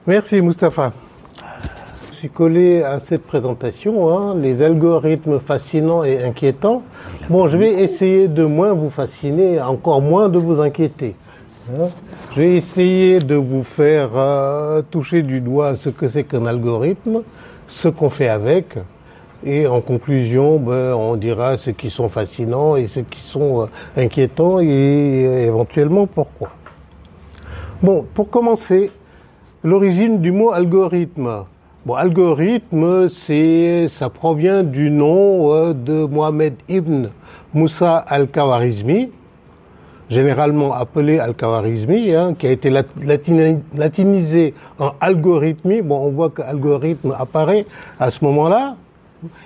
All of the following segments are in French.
Merci Mustapha. Je suis collé à cette présentation, les algorithmes fascinants et inquiétants. Bon, je vais essayer de moins vous fasciner, encore moins de vous inquiéter. Je vais essayer de vous faire toucher du doigt ce que c'est qu'un algorithme, ce qu'on fait avec, et en conclusion, on dira ceux qui sont fascinants et ceux qui sont inquiétants et éventuellement pourquoi. Bon, pour commencer, l'origine du mot algorithme. Bon, algorithme, ça provient du nom de Mohamed ibn Moussa al-Khawarizmi, généralement appelé al-Khawarizmi, qui a été latinisé en algorithmie. Bon, on voit qu'algorithme apparaît à ce moment-là.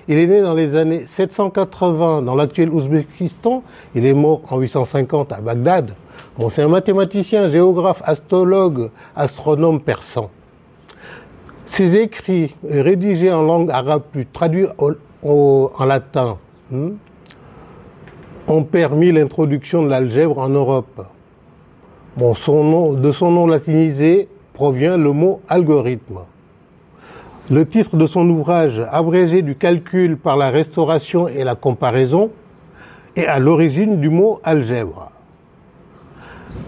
Il est né dans les années 780 dans l'actuel Ouzbékistan. Il est mort en 850 à Bagdad. Bon, c'est un mathématicien, géographe, astrologue, astronome persan. Ses écrits rédigés en langue arabe puis traduits en latin ont permis l'introduction de l'algèbre en Europe. Bon, de son nom latinisé provient le mot algorithme. Le titre de son ouvrage, abrégé du calcul par la restauration et la comparaison, est à l'origine du mot algèbre.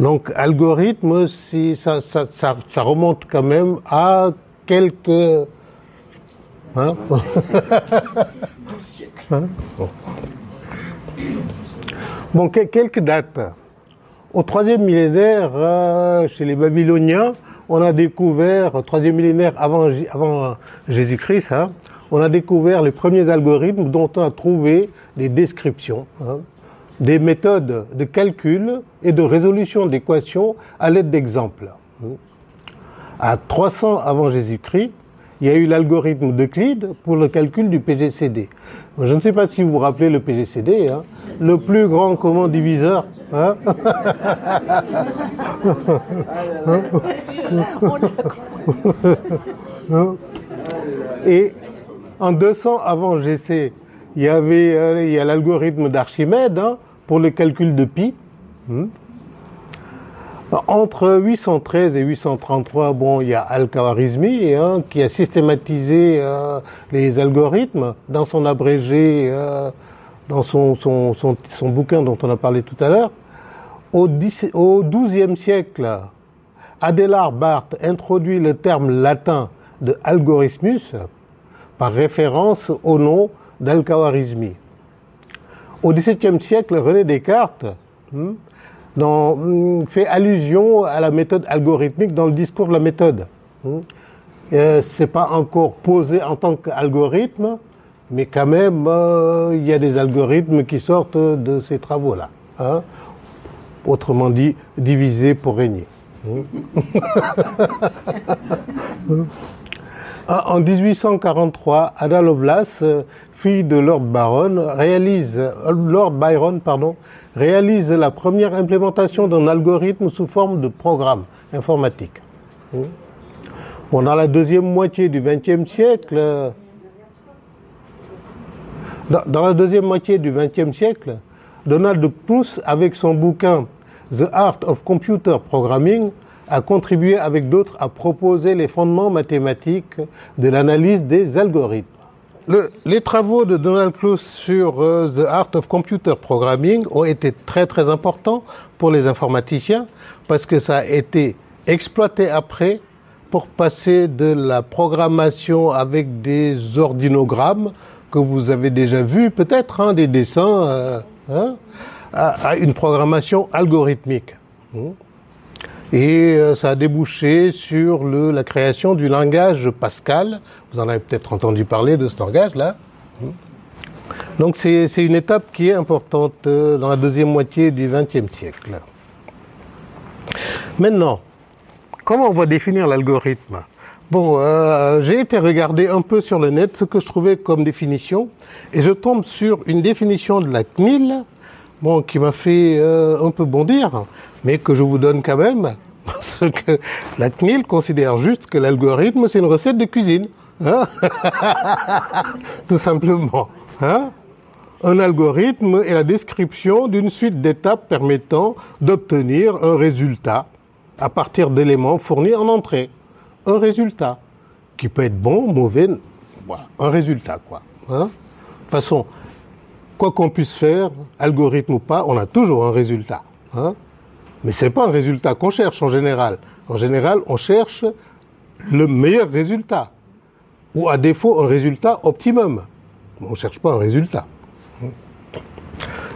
Donc, algorithme, ça remonte quand même à quelques... 12 siècles. Bon, quelques dates. Au 3e millénaire, chez les Babyloniens, on a découvert, au 3e millénaire avant Jésus-Christ, on a découvert les premiers algorithmes dont on a trouvé des descriptions, des méthodes de calcul et de résolution d'équations à l'aide d'exemples. À 300 avant Jésus-Christ, il y a eu l'algorithme d'Euclide pour le calcul du PGCD. Je ne sais pas si vous vous rappelez le PGCD, le plus grand commun diviseur. Et en 200 avant GC, il y a l'algorithme d'Archimède pour le calcul de pi. Entre 813 et 833, bon, il y a Al-Khawarizmi qui a systématisé les algorithmes dans son abrégé, dans son bouquin dont on a parlé tout à l'heure. Au XIIe siècle, Adélard Barthes introduit le terme latin de algorithmus par référence au nom d'Al-Khawarizmi. Au XVIIe siècle, René Descartes fait allusion à la méthode algorithmique dans le discours de la méthode. C'est pas encore posé en tant qu'algorithme, mais quand même, il y a des algorithmes qui sortent de ces travaux-là. Autrement dit, diviser pour régner. En 1843, Ada Lovelace, fille de Lord Byron, réalise la première implémentation d'un algorithme sous forme de programme informatique. Bon, dans la deuxième moitié du XXe siècle, Donald Knuth, avec son bouquin The Art of Computer Programming, a contribué avec d'autres à proposer les fondements mathématiques de l'analyse des algorithmes. Les travaux de Donald Knuth sur The Art of Computer Programming ont été très très importants pour les informaticiens parce que ça a été exploité après pour passer de la programmation avec des ordinogrammes que vous avez déjà vu peut-être, des dessins, à une programmation algorithmique. Et ça a débouché sur la création du langage Pascal. Vous en avez peut-être entendu parler de ce langage-là. Donc c'est une étape qui est importante dans la deuxième moitié du XXe siècle. Maintenant, comment on va définir l'algorithme ? Bon, j'ai été regarder un peu sur le net ce que je trouvais comme définition, et je tombe sur une définition de la CNIL, qui m'a fait un peu bondir, mais que je vous donne quand même, parce que la CNIL considère juste que l'algorithme, c'est une recette de cuisine. Tout simplement. Un algorithme est la description d'une suite d'étapes permettant d'obtenir un résultat à partir d'éléments fournis en entrée. un résultat qui peut être bon, mauvais, voilà, un résultat quoi. Hein? De toute façon, quoi qu'on puisse faire, algorithme ou pas, on a toujours un résultat. Hein? Mais c'est pas un résultat qu'on cherche en général. En général, on cherche le meilleur résultat, ou à défaut un résultat optimum. On ne cherche pas un résultat.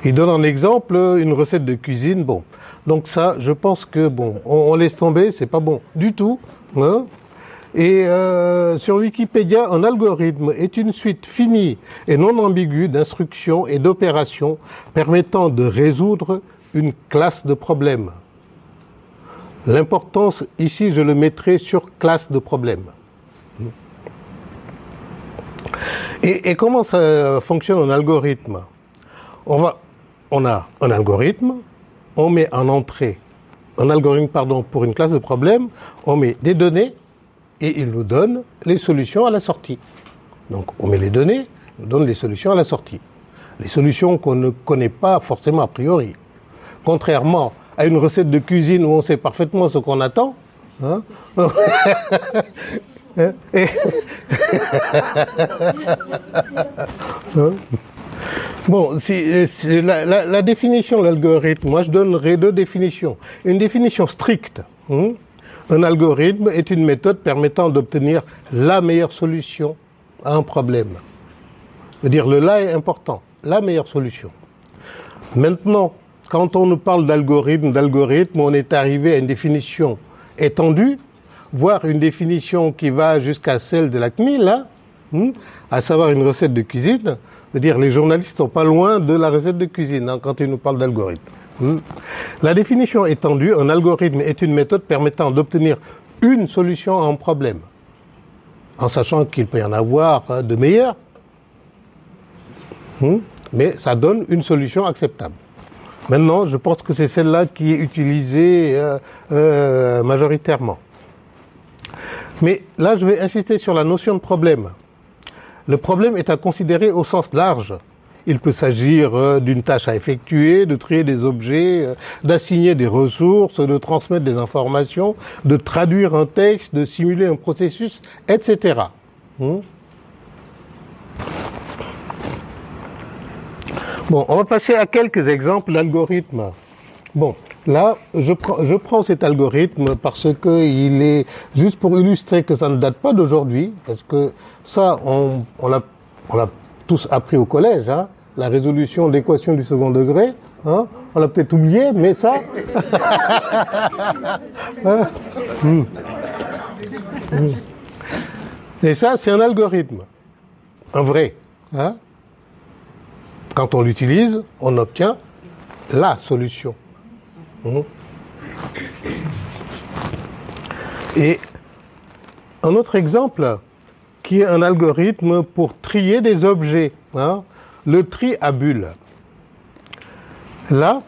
Il donne en exemple une recette de cuisine. Bon, donc ça, je pense que bon, on laisse tomber, c'est pas bon du tout. Hein? Et sur Wikipédia, un algorithme est une suite finie et non ambiguë d'instructions et d'opérations permettant de résoudre une classe de problèmes. L'importance ici, je le mettrai sur classe de problèmes. Et comment ça fonctionne un algorithme? On a un algorithme, on met en entrée, un algorithme pour une classe de problèmes, on met des données et il nous donne les solutions à la sortie. Donc on met les données, il nous donne les solutions à la sortie. Les solutions qu'on ne connaît pas forcément a priori. Contrairement à une recette de cuisine où on sait parfaitement ce qu'on attend, hein. Bon, la définition de l'algorithme, moi je donnerai deux définitions. Une définition stricte. Un algorithme est une méthode permettant d'obtenir la meilleure solution à un problème. C'est-à-dire le là est important, la meilleure solution. Maintenant, quand on nous parle d'algorithme, on est arrivé à une définition étendue, voire une définition qui va jusqu'à celle de la CNIL, hein, à savoir une recette de cuisine. C'est-à-dire les journalistes sont pas loin de la recette de cuisine hein, quand ils nous parlent d'algorithme. La définition étendue, un algorithme est une méthode permettant d'obtenir une solution à un problème, en sachant qu'il peut y en avoir de meilleures, mais ça donne une solution acceptable. Maintenant, je pense que c'est celle-là qui est utilisée majoritairement. Mais là, je vais insister sur la notion de problème. Le problème est à considérer au sens large. Il peut s'agir d'une tâche à effectuer, de trier des objets, d'assigner des ressources, de transmettre des informations, de traduire un texte, de simuler un processus, etc. Bon, on va passer à quelques exemples d'algorithmes. Bon, là, je prends cet algorithme parce que il est juste pour illustrer que ça ne date pas d'aujourd'hui, parce que ça, on l'a tous appris au collège, hein, la résolution d'équations du second degré. Hein, on l'a peut-être oublié, mais ça. Et ça, c'est un algorithme, un vrai. Hein. Quand on l'utilise, on obtient la solution. Et un autre exemple qui est un algorithme pour trier des objets, hein, le tri à bulles. Là,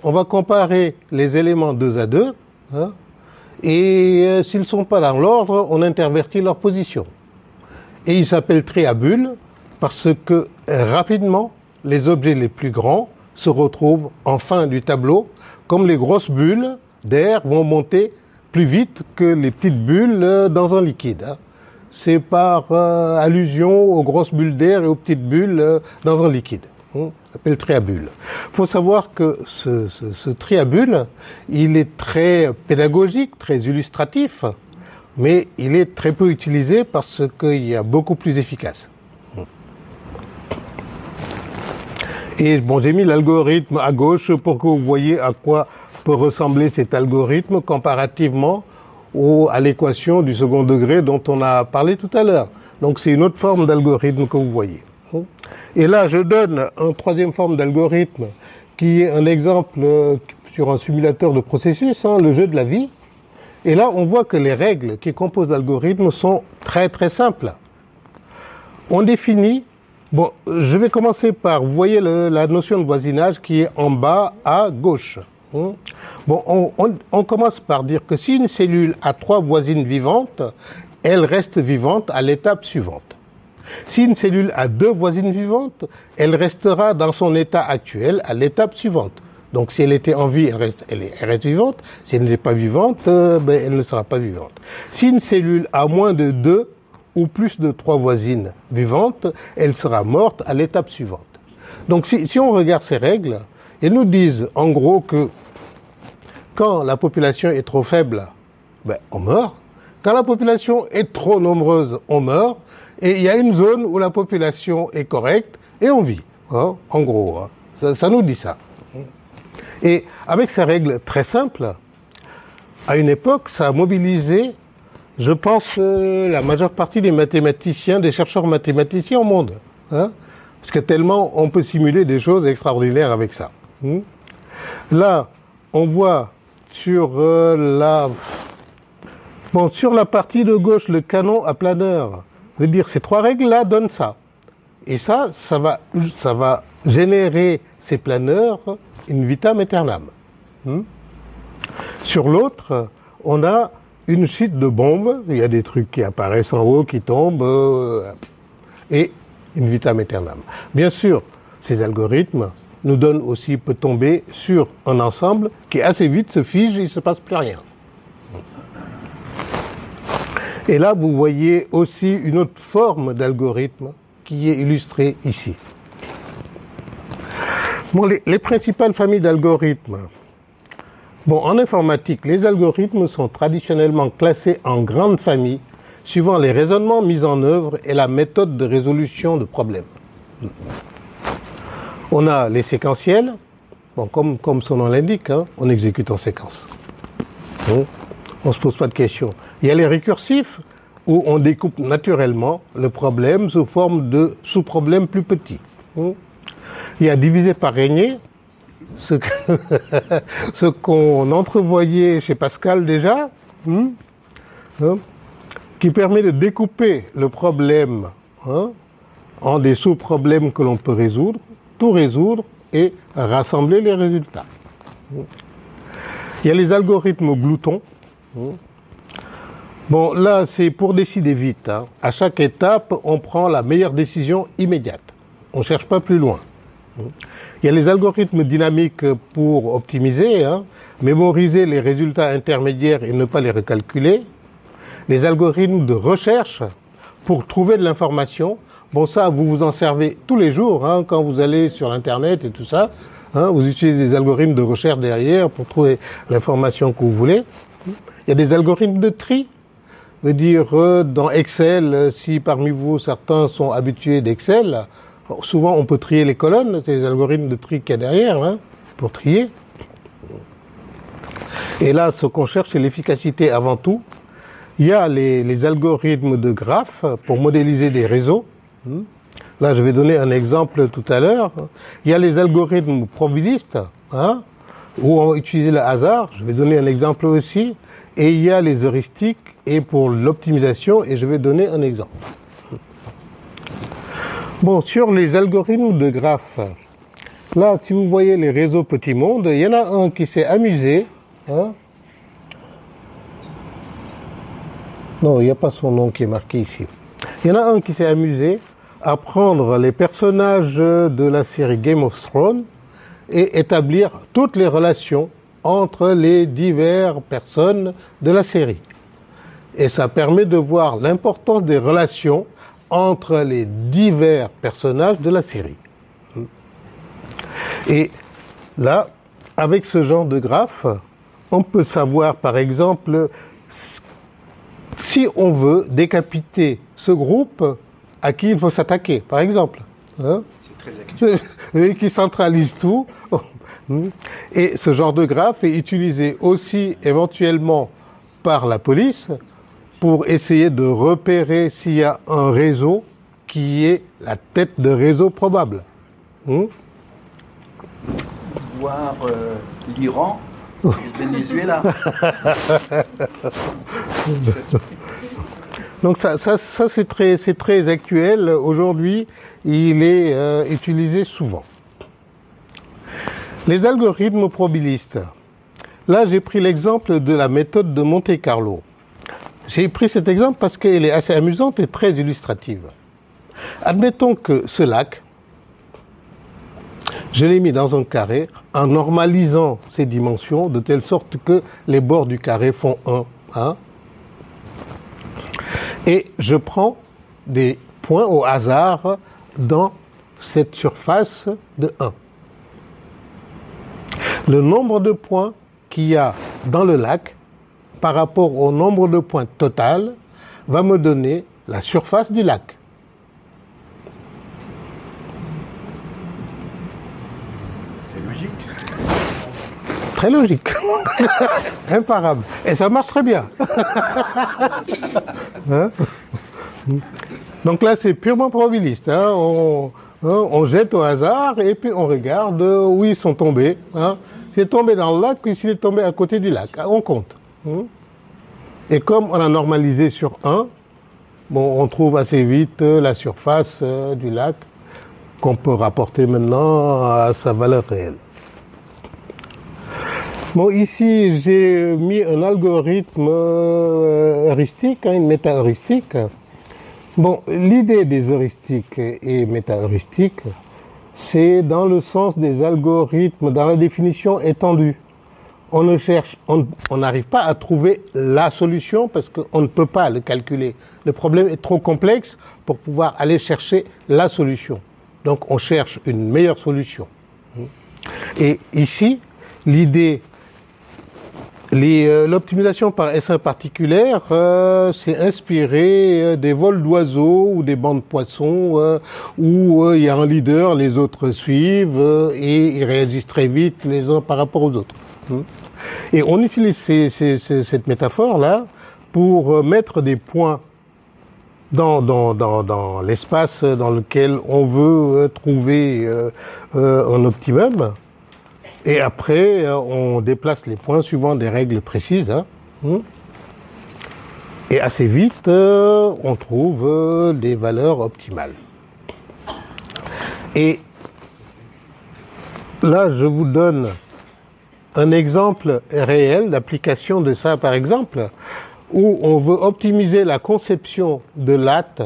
on va comparer les éléments 2 à 2, hein, et s'ils ne sont pas dans l'ordre, on intervertit leur position. Et il s'appelle tri à bulles parce que rapidement, les objets les plus grands se retrouvent en fin du tableau, comme les grosses bulles d'air vont monter plus vite que les petites bulles dans un liquide. Hein. C'est par allusion aux grosses bulles d'air et aux petites bulles dans un liquide. On appelle tri à bulles. Il faut savoir que ce tri à bulles, il est très pédagogique, très illustratif, mais il est très peu utilisé parce qu'il y a beaucoup plus efficace. Et bon, j'ai mis l'algorithme à gauche pour que vous voyez à quoi peut ressembler cet algorithme comparativement à l'équation du second degré dont on a parlé tout à l'heure. Donc c'est une autre forme d'algorithme que vous voyez. Et là, je donne une troisième forme d'algorithme qui est un exemple sur un simulateur de processus, hein, le jeu de la vie. Et là, on voit que les règles qui composent l'algorithme sont très très simples. On définit. Bon, je vais commencer par, vous voyez la notion de voisinage qui est en bas à gauche. Bon, on commence par dire que si une cellule a 3 voisines vivantes, elle reste vivante à l'étape suivante. Si une cellule a 2 voisines vivantes, elle restera dans son état actuel à l'étape suivante. Donc si elle était en vie, elle reste vivante. Si elle n'est pas vivante, elle ne sera pas vivante. Si une cellule a moins de 2 ou plus de 3 voisines vivantes, elle sera morte à l'étape suivante. Donc si on regarde ces règles, elles nous disent en gros que quand la population est trop faible, on meurt. Quand la population est trop nombreuse, on meurt. Et il y a une zone où la population est correcte et on vit. Hein, en gros, hein. Ça nous dit ça. Et avec ces règles très simples, à une époque, ça a mobilisé, je pense, la majeure partie des mathématiciens, des chercheurs mathématiciens au monde. Hein, parce que tellement on peut simuler des choses extraordinaires avec ça. Là, on voit sur sur la partie de gauche, le canon à planeur. Je veux dire, ces 3 règles-là donnent ça. Et ça va générer ces planeurs in vitam aeternam. Sur l'autre, on a une chute de bombes. Il y a des trucs qui apparaissent en haut, qui tombent, et in vitam aeternam. Bien sûr, ces algorithmes nous donnent aussi, peut tomber sur un ensemble qui assez vite se fige et il ne se passe plus rien. Et là, vous voyez aussi une autre forme d'algorithme qui est illustrée ici. Bon, les principales familles d'algorithmes. Bon, en informatique, les algorithmes sont traditionnellement classés en grandes familles suivant les raisonnements mis en œuvre et la méthode de résolution de problèmes. On a les séquentiels, bon, comme son nom l'indique, hein, on exécute en séquence. On ne se pose pas de questions. Il y a les récursifs, où on découpe naturellement le problème sous forme de sous-problèmes plus petits. Il y a divisé par régner, ce qu'on entrevoyait chez Pascal déjà, qui permet de découper le problème en des sous-problèmes que l'on peut résoudre, tout résoudre et rassembler les résultats. Il y a les algorithmes gloutons. Bon, là, c'est pour décider vite. Hein. À chaque étape, on prend la meilleure décision immédiate. On ne cherche pas plus loin. Il y a les algorithmes dynamiques pour optimiser, mémoriser les résultats intermédiaires et ne pas les recalculer. Les algorithmes de recherche pour trouver de l'information. Bon, ça, vous vous en servez tous les jours, quand vous allez sur Internet et tout ça. Vous utilisez des algorithmes de recherche derrière pour trouver l'information que vous voulez. Il y a des algorithmes de tri. Je veux dire, dans Excel, si parmi vous, certains sont habitués d'Excel, souvent on peut trier les colonnes, c'est les algorithmes de tri qu'il y a derrière, pour trier. Et là, ce qu'on cherche, c'est l'efficacité avant tout. Il y a les algorithmes de graphes pour modéliser des réseaux. Là, je vais donner un exemple tout à l'heure. Il y a les algorithmes probabilistes, où on va utiliser le hasard. Je vais donner un exemple aussi. Et il y a les heuristiques et pour l'optimisation, et je vais donner un exemple. Bon, sur les algorithmes de graphes, là, si vous voyez les réseaux petits mondes, il y en a un qui s'est amusé. Non, il n'y a pas son nom qui est marqué ici. Il y en a un qui s'est amusé à prendre les personnages de la série Game of Thrones et établir toutes les relations entre les diverses personnes de la série. Et ça permet de voir l'importance des relations entre les divers personnages de la série. Et là, avec ce genre de graphe, on peut savoir, par exemple, si on veut décapiter ce groupe, à qui il faut s'attaquer, par exemple. C'est très actuel. Qui centralise tout. Et ce genre de graphe est utilisé aussi éventuellement par la police pour essayer de repérer s'il y a un réseau qui est la tête de réseau probable. Voir l'Iran et le Venezuela. Donc ça c'est très actuel. Aujourd'hui, il est utilisé souvent. Les algorithmes probabilistes. Là, j'ai pris l'exemple de la méthode de Monte-Carlo. J'ai pris cet exemple parce qu'elle est assez amusante et très illustrative. Admettons que ce lac Je l'ai mis dans un carré en normalisant ces dimensions de telle sorte que les bords du carré font 1. Hein. Et je prends des points au hasard dans cette surface de 1. Le nombre de points qu'il y a dans le lac par rapport au nombre de points total va me donner la surface du lac. C'est logique. Très logique. Imparable. Et ça marche très bien. Hein? Donc là, c'est purement probabiliste. Hein? On jette au hasard et puis on regarde où ils sont tombés. Hein? S'il est tombé dans le lac ou s'il est tombé à côté du lac. On compte. Et comme on a normalisé sur 1, bon, on trouve assez vite la surface du lac qu'on peut rapporter maintenant à sa valeur réelle. Bon, ici, j'ai mis un algorithme heuristique, une méta-heuristique. Bon, l'idée des heuristiques et méta-heuristiques, c'est dans le sens des algorithmes, dans la définition étendue. On n'arrive pas à trouver la solution parce qu'on ne peut pas le calculer. Le problème est trop complexe pour pouvoir aller chercher la solution. Donc, on cherche une meilleure solution. Et ici, l'optimisation par essaim particulière s'est inspirée des vols d'oiseaux ou des bancs de poissons où il y a un leader, les autres suivent et ils réagissent très vite les uns par rapport aux autres. Et on utilise cette métaphore-là pour mettre des points dans l'espace dans lequel on veut trouver un optimum. Et après, on déplace les points suivant des règles précises. Hein. Et assez vite, on trouve des valeurs optimales. Et là, je vous donne un exemple réel d'application de ça, par exemple, où on veut optimiser la conception de lattes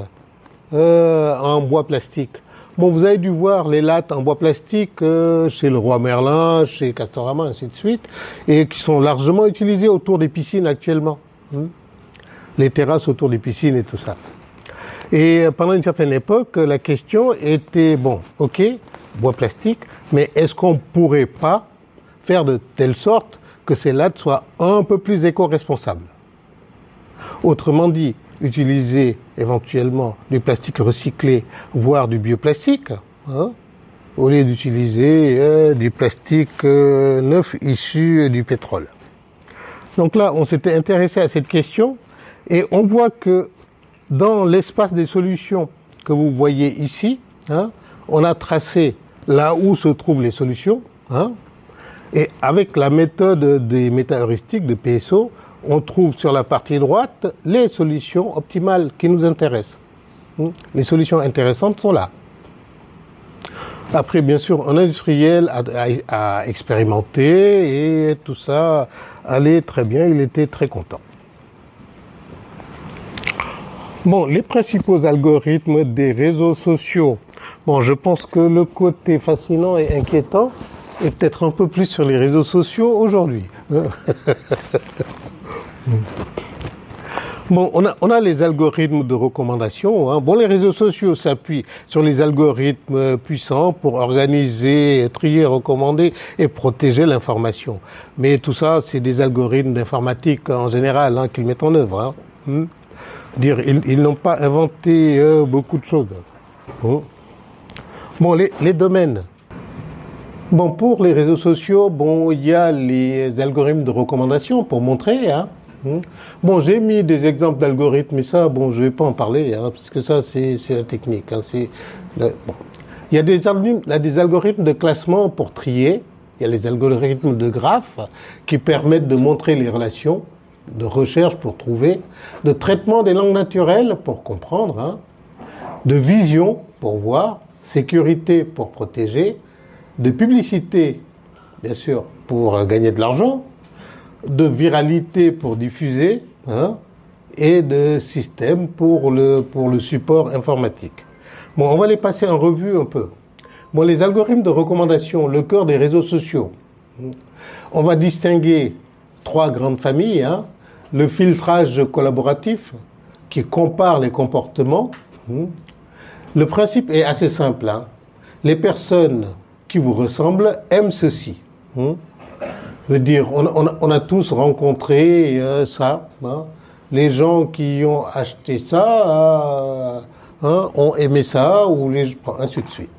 en bois plastique. Bon, vous avez dû voir les lattes en bois plastique chez le Roi Merlin, chez Castorama, ainsi de suite, et qui sont largement utilisées autour des piscines actuellement. Les terrasses autour des piscines et tout ça. Et pendant une certaine époque, la question était, bon, ok, bois plastique, mais est-ce qu'on pourrait pas faire de telle sorte que ces lattes soient un peu plus éco-responsables? Autrement dit, utiliser éventuellement du plastique recyclé, voire du bioplastique, hein, au lieu d'utiliser du plastique neuf issu du pétrole. Donc là, on s'était intéressé à cette question et on voit que dans l'espace des solutions que vous voyez ici, hein, on a tracé là où se trouvent les solutions, hein, et avec la méthode des méta-heuristiques de PSO, on trouve sur la partie droite les solutions optimales qui nous intéressent. Les solutions intéressantes sont là. Après, bien sûr, un industriel a expérimenté et tout ça allait très bien, il était très content. Bon, les principaux algorithmes des réseaux sociaux. Bon, je pense que le côté fascinant et inquiétant est peut-être un peu plus sur les réseaux sociaux aujourd'hui. Bon, on a les algorithmes de recommandation. Hein. Bon, les réseaux sociaux s'appuient sur les algorithmes puissants pour organiser, trier, recommander et protéger l'information. Mais tout ça, c'est des algorithmes d'informatique en général hein, qu'ils mettent en œuvre. Hein. Ils n'ont pas inventé beaucoup de choses. Bon, les domaines. Bon, pour les réseaux sociaux, bon, il y a les algorithmes de recommandation pour montrer. Hein. Bon, j'ai mis des exemples d'algorithmes, mais ça, bon, je vais pas en parler, hein, parce que ça, c'est la technique. Hein, bon. Il y a des algorithmes de classement pour trier. Il y a les algorithmes de graphes qui permettent de montrer les relations, de recherche pour trouver, de traitement des langues naturelles pour comprendre, hein, de vision pour voir, sécurité pour protéger, de publicité, bien sûr, pour gagner de l'argent, de viralité pour diffuser, hein, et de système pour le support informatique. Bon, on va les passer en revue un peu. Bon, les algorithmes de recommandation, le cœur des réseaux sociaux. On va distinguer trois grandes familles. Hein. Le filtrage collaboratif, qui compare les comportements. Le principe est assez simple. Hein. Les personnes qui vous ressemblent aiment ceci. Je veux dire, on a tous rencontré ça. Hein. Les gens qui ont acheté ça ont aimé ça, ou ainsi de suite.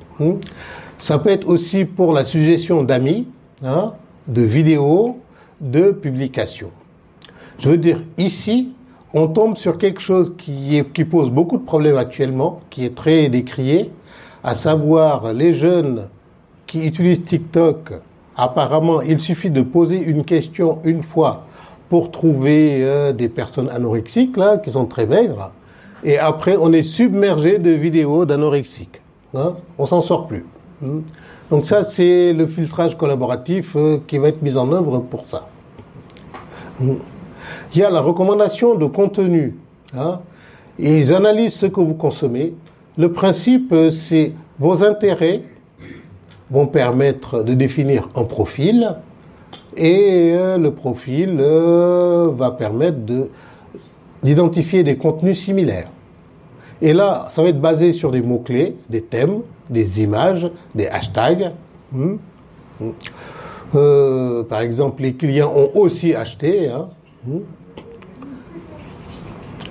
Ça peut être aussi pour la suggestion d'amis, hein, de vidéos, de publications. Je veux dire, ici, on tombe sur quelque chose qui pose beaucoup de problèmes actuellement, qui est très décrié, à savoir les jeunes qui utilisent TikTok. Apparemment, il suffit de poser une question une fois pour trouver des personnes anorexiques, là, qui sont très maigres. Et après, on est submergé de vidéos d'anorexiques. Hein, on s'en sort plus. Donc ça, c'est le filtrage collaboratif qui va être mis en œuvre pour ça. Il y a la recommandation de contenu. Hein, ils analysent ce que vous consommez. Le principe, c'est vos intérêts vont permettre de définir un profil, et le profil va permettre d'identifier des contenus similaires. Et là, ça va être basé sur des mots-clés, des thèmes, des images, des hashtags. Par exemple, les clients ont aussi acheté hein,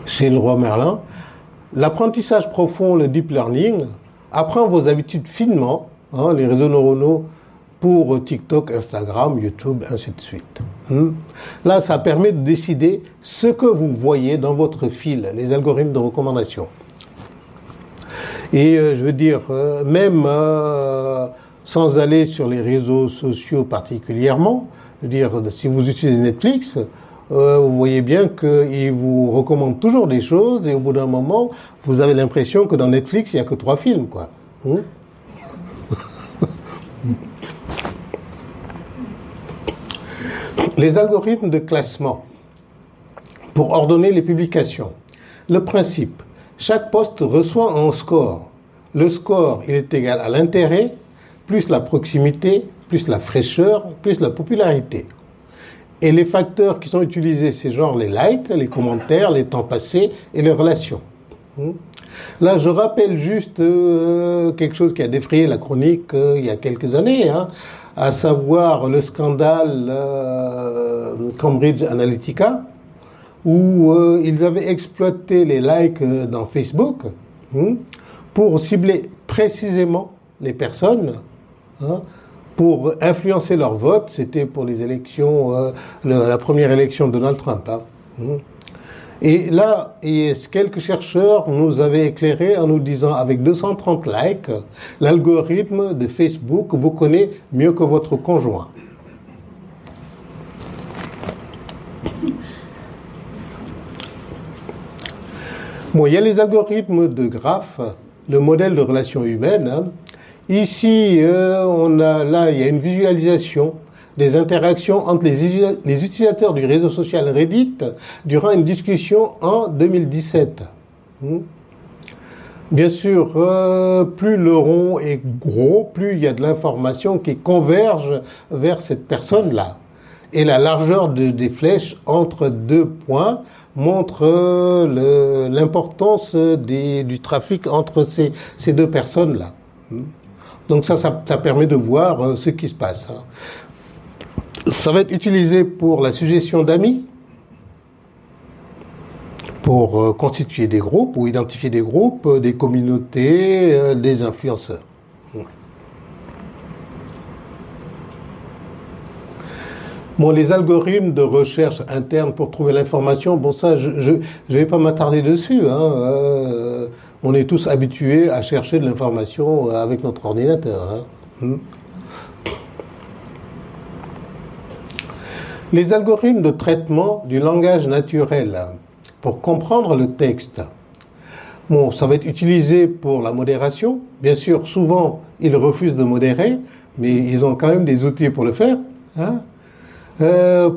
chez Leroy Merlin. L'apprentissage profond, le deep learning, apprend vos habitudes finement, hein, les réseaux neuronaux pour TikTok, Instagram, YouTube, ainsi de suite. Là, ça permet de décider ce que vous voyez dans votre fil, les algorithmes de recommandation. Et je veux dire, même sans aller sur les réseaux sociaux particulièrement, je veux dire, si vous utilisez Netflix, vous voyez bien qu'il vous recommande toujours des choses, et au bout d'un moment, vous avez l'impression que dans Netflix, il n'y a que 3 films, quoi. Les algorithmes de classement pour ordonner les publications. Le principe, chaque poste reçoit un score. Le score, il est égal à l'intérêt, plus la proximité, plus la fraîcheur, plus la popularité. Et les facteurs qui sont utilisés, c'est genre les likes, les commentaires, les temps passés et les relations. Là, je rappelle juste quelque chose qui a défrayé la chronique il y a quelques années, hein, à savoir le scandale Cambridge Analytica, où ils avaient exploité les likes dans Facebook pour cibler précisément les personnes, hein, pour influencer leur vote. C'était pour les élections, la première élection de Donald Trump. Hein. Et là, quelques chercheurs nous avaient éclairé en nous disant, avec 230 likes, l'algorithme de Facebook vous connaît mieux que votre conjoint. Bon, il y a les algorithmes de graphes, le modèle de relation humaine. Hein. Ici, il y a une visualisation des interactions entre les utilisateurs du réseau social Reddit durant une discussion en 2017. Bien sûr, plus le rond est gros, plus il y a de l'information qui converge vers cette personne-là. Et la largeur des flèches entre 2 points montre l'importance du trafic entre ces 2 personnes-là. Donc ça permet de voir ce qui se passe. Ça va être utilisé pour la suggestion d'amis, pour constituer des groupes ou identifier des groupes, des communautés, des influenceurs. Bon, les algorithmes de recherche interne pour trouver l'information, bon ça, je vais pas m'attarder dessus. Hein, on est tous habitués à chercher de l'information avec notre ordinateur. Hein. Les algorithmes de traitement du langage naturel pour comprendre le texte. Bon, ça va être utilisé pour la modération. Bien sûr, souvent, ils refusent de modérer, mais ils ont quand même des outils pour le faire. Hein.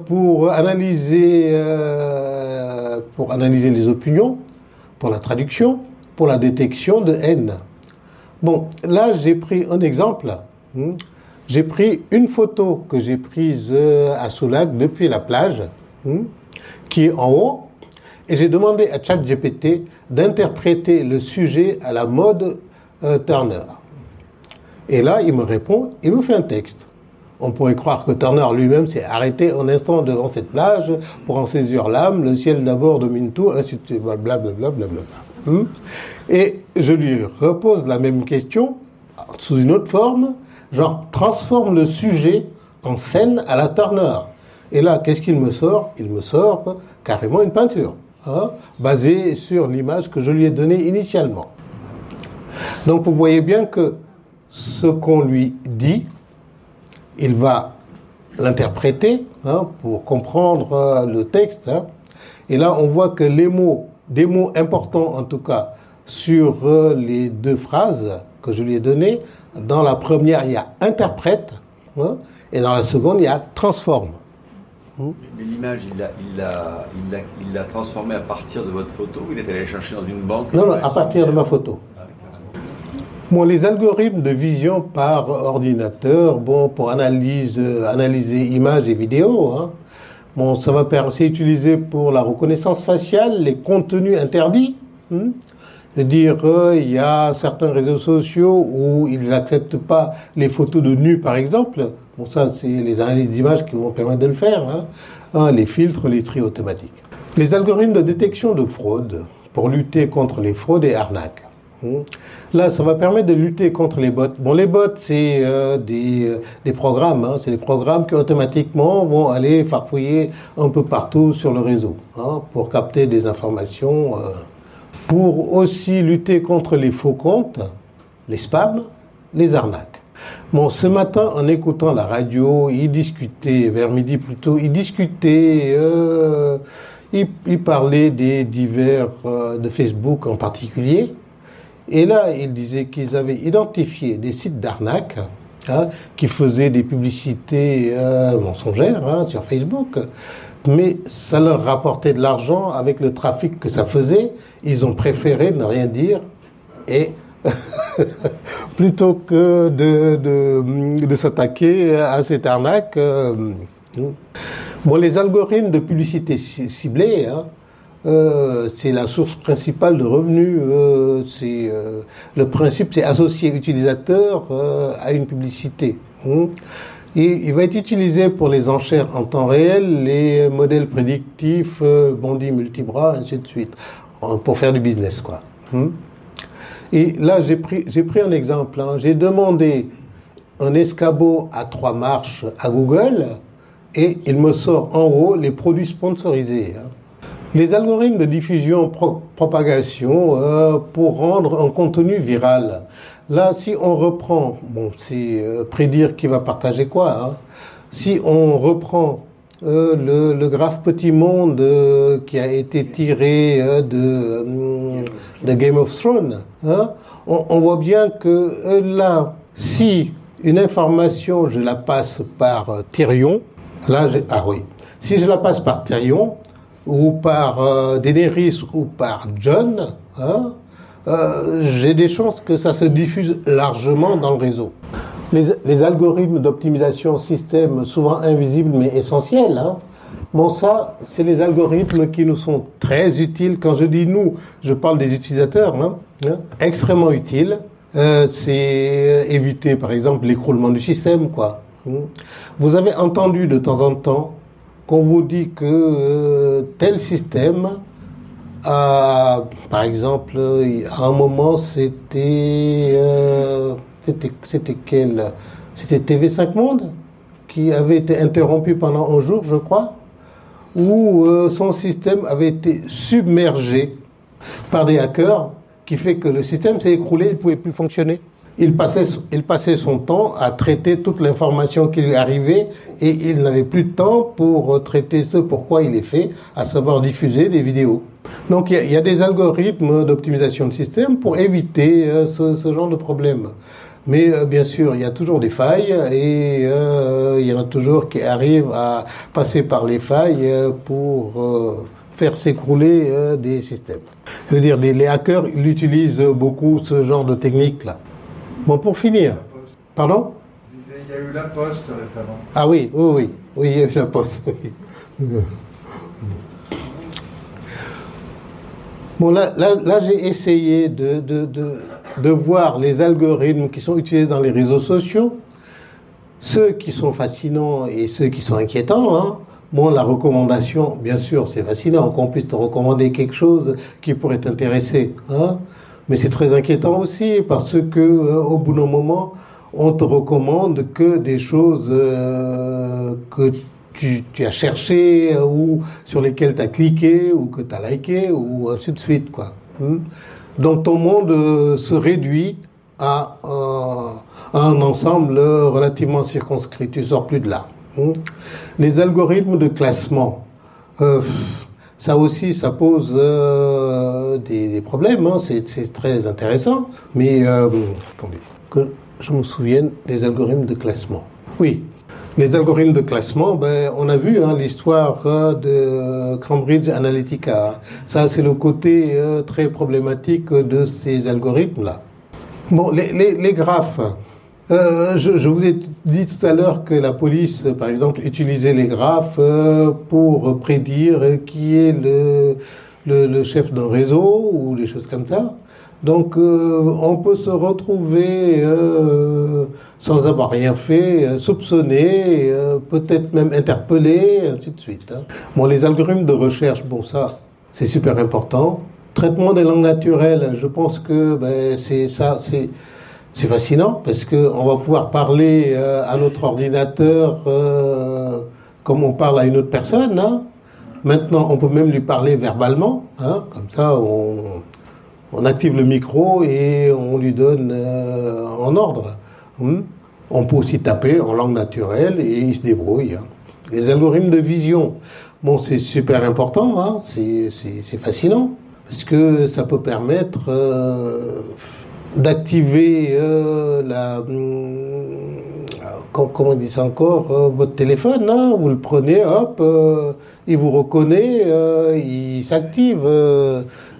Pour analyser les opinions, pour la traduction, pour la détection de haine. Bon, là, j'ai pris un exemple. J'ai pris une photo que j'ai prise à Soulac depuis la plage, qui est en haut, et j'ai demandé à ChatGPT d'interpréter le sujet à la mode Turner. Et là, il me répond, il me fait un texte. On pourrait croire que Turner lui-même s'est arrêté un instant devant cette plage pour en saisir l'âme, le ciel d'abord domine tout, ainsi de suite, blablabla. Et je lui repose la même question sous une autre forme, genre transforme le sujet en scène à la Turner. Et là, qu'est-ce qu'il me sort? Il me sort carrément une peinture, basée sur l'image que je lui ai donnée initialement. Donc vous voyez bien que ce qu'on lui dit, il va l'interpréter pour comprendre le texte. Et là, on voit que les mots, des mots importants en tout cas, sur les deux phrases que je lui ai données, dans la première, il y a interprète, et dans la seconde, il y a transforme. Mais l'image, il l'a transformée à partir de votre photo ou il est allé chercher dans une banque? Non, à partir de ma photo. Bon, les algorithmes de vision par ordinateur, bon, pour analyser images et vidéos, bon, ça va c'est utilisé pour la reconnaissance faciale, les contenus interdits. C'est-à-dire, il y a certains réseaux sociaux où ils n'acceptent pas les photos de nus, par exemple. Bon, ça, c'est les analyses d'images qui vont permettre de le faire. Les filtres, les tri automatiques. Les algorithmes de détection de fraude pour lutter contre les fraudes et arnaques. Là, ça va permettre de lutter contre les bots. Bon, les bots, c'est des programmes. C'est des programmes qui automatiquement vont aller farfouiller un peu partout sur le réseau pour capter des informations. Pour aussi lutter contre les faux comptes, les spams, les arnaques. Bon, ce matin, en écoutant la radio, il discutait, vers midi plutôt, il parlait des divers de Facebook en particulier. Et là, il disait qu'ils avaient identifié des sites d'arnaque qui faisaient des publicités mensongères sur Facebook, mais ça leur rapportait de l'argent avec le trafic que ça faisait. Ils ont préféré ne rien dire et plutôt que de s'attaquer à cette arnaque. Bon, les algorithmes de publicité ciblée, c'est la source principale de revenus. Le principe, c'est associer l'utilisateur à une publicité. Et il va être utilisé pour les enchères en temps réel, les modèles prédictifs, bandits multibras, ainsi de suite, pour faire du business, quoi. Et là, j'ai pris un exemple. J'ai demandé un escabeau à 3 marches à Google et il me sort en haut les produits sponsorisés. Les algorithmes de diffusion, propagation pour rendre un contenu viral. Là, si on reprend, bon, c'est prédire qui va partager quoi. Si on reprend le graphe Petit Monde qui a été tiré de Game of Thrones, on voit bien que là, si une information, je la passe par Tyrion, là, si je la passe par Tyrion, ou par Daenerys, ou par Jon, j'ai des chances que ça se diffuse largement dans le réseau. Les algorithmes d'optimisation système, souvent invisibles mais essentiels, bon, ça, c'est les algorithmes qui nous sont très utiles. Quand je dis nous, je parle des utilisateurs, extrêmement utiles. C'est éviter, par exemple, l'écroulement du système, quoi. Vous avez entendu de temps en temps qu'on vous dit que tel système, par exemple, à un moment, c'était quel? C'était TV5 Monde qui avait été interrompu pendant un jour, je crois, où son système avait été submergé par des hackers, qui fait que le système s'est écroulé, il ne pouvait plus fonctionner. Il passait son temps à traiter toute l'information qui lui arrivait et il n'avait plus de temps pour traiter ce pourquoi il est fait, à savoir diffuser des vidéos. Donc il y a des algorithmes d'optimisation de système pour éviter ce genre de problème. Mais bien sûr, il y a toujours des failles et il y en a toujours qui arrivent à passer par les failles pour faire s'écrouler des systèmes. Je veux dire, les hackers, ils utilisent beaucoup ce genre de technique-là. Bon, pour finir, pardon? Il y a eu la Poste récemment. Ah oui, il y a eu la Poste. Bon, là j'ai essayé de voir les algorithmes qui sont utilisés dans les réseaux sociaux, ceux qui sont fascinants et ceux qui sont inquiétants, hein. Bon, la recommandation, bien sûr, c'est fascinant qu'on puisse te recommander quelque chose qui pourrait t'intéresser, hein. Mais c'est très inquiétant aussi parce que au bout d'un moment, on te recommande que des choses que tu as cherché ou sur lesquelles tu as cliqué ou que tu as liké ou ainsi de suite, quoi. Donc ton monde se réduit à un ensemble relativement circonscrit. Tu sors plus de là. Les algorithmes de classement, ça aussi, ça pose des problèmes. Hein. C'est très intéressant. Mais attendez, que je me souvienne des algorithmes de classement. Oui. Les algorithmes de classement, on a vu l'histoire de Cambridge Analytica. Ça, c'est le côté très problématique de ces algorithmes-là. Bon, les graphes. Je vous ai dit tout à l'heure que la police, par exemple, utilisait les graphes pour prédire qui est le chef d'un réseau ou des choses comme ça. Donc, on peut se retrouver sans avoir rien fait, soupçonné, peut-être même interpellé, ainsi de suite. Hein. Bon, les algorithmes de recherche, bon, ça, c'est super important. Traitement des langues naturelles, je pense que c'est fascinant parce qu'on va pouvoir parler à notre ordinateur comme on parle à une autre personne. Hein. Maintenant, on peut même lui parler verbalement. Hein. Comme ça, on active le micro et on lui donne en ordre. On peut aussi taper en langue naturelle et il se débrouille. Hein. Les algorithmes de vision, bon, c'est super important, hein. C'est fascinant parce que ça peut permettre d'activer comment on dit ça encore, votre téléphone, hein, vous le prenez, hop, il vous reconnaît, il s'active.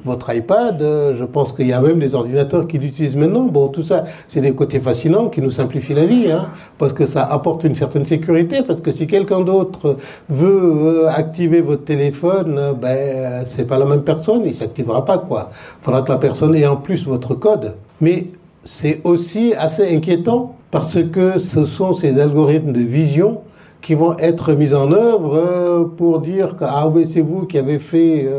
Votre iPad, je pense qu'il y a même des ordinateurs qui l'utilisent maintenant. Bon, tout ça, c'est des côtés fascinants qui nous simplifient la vie, hein, parce que ça apporte une certaine sécurité, parce que si quelqu'un d'autre veut activer votre téléphone, c'est pas la même personne, il s'activera pas, quoi. Il faudra que la personne ait en plus votre code. Mais c'est aussi assez inquiétant, parce que ce sont ces algorithmes de vision qui vont être mis en œuvre pour dire que c'est vous qui avez fait.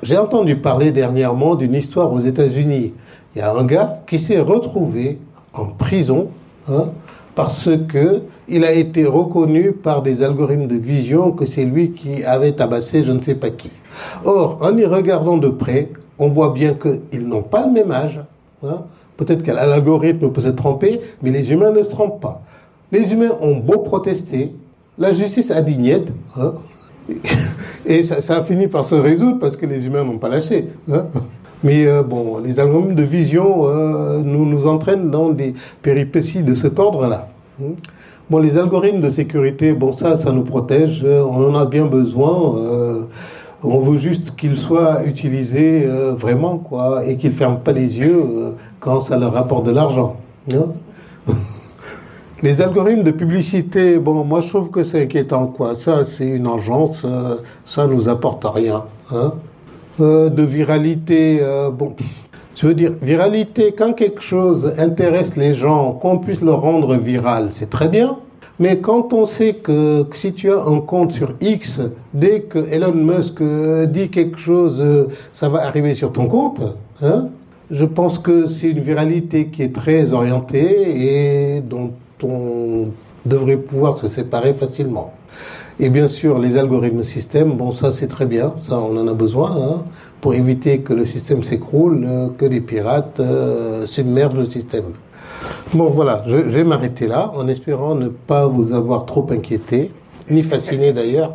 J'ai entendu parler dernièrement d'une histoire aux États-Unis. Il y a un gars qui s'est retrouvé en prison parce que il a été reconnu par des algorithmes de vision que c'est lui qui avait tabassé je ne sais pas qui. Or, en y regardant de près, on voit bien qu'ils n'ont pas le même âge. Hein. Peut-être que l'algorithme peut se tromper, mais les humains ne se trompent pas. Les humains ont beau protester, la justice a dit niet, hein, et ça a fini par se résoudre parce que les humains n'ont pas lâché. Hein. Mais bon, les algorithmes de vision nous entraînent dans des péripéties de cet ordre-là. Bon, les algorithmes de sécurité, bon, ça nous protège, on en a bien besoin. On veut juste qu'ils soient utilisés vraiment, quoi, et qu'ils ne ferment pas les yeux quand ça leur rapporte de l'argent. Hein. Les algorithmes de publicité, bon, moi je trouve que c'est inquiétant, quoi. Ça, c'est une engeance, ça nous apporte rien. Hein. De viralité, bon, je veux dire, viralité, quand quelque chose intéresse les gens, qu'on puisse le rendre viral, c'est très bien. Mais quand on sait que si tu as un compte sur X, dès que Elon Musk dit quelque chose, ça va arriver sur ton compte, hein, je pense que c'est une viralité qui est très orientée et dont on devrait pouvoir se séparer facilement. Et bien sûr, les algorithmes système, bon, ça c'est très bien, ça on en a besoin, hein, pour éviter que le système s'écroule, que les pirates submergent le système. Bon voilà, je vais m'arrêter là, en espérant ne pas vous avoir trop inquiété, ni fasciné d'ailleurs.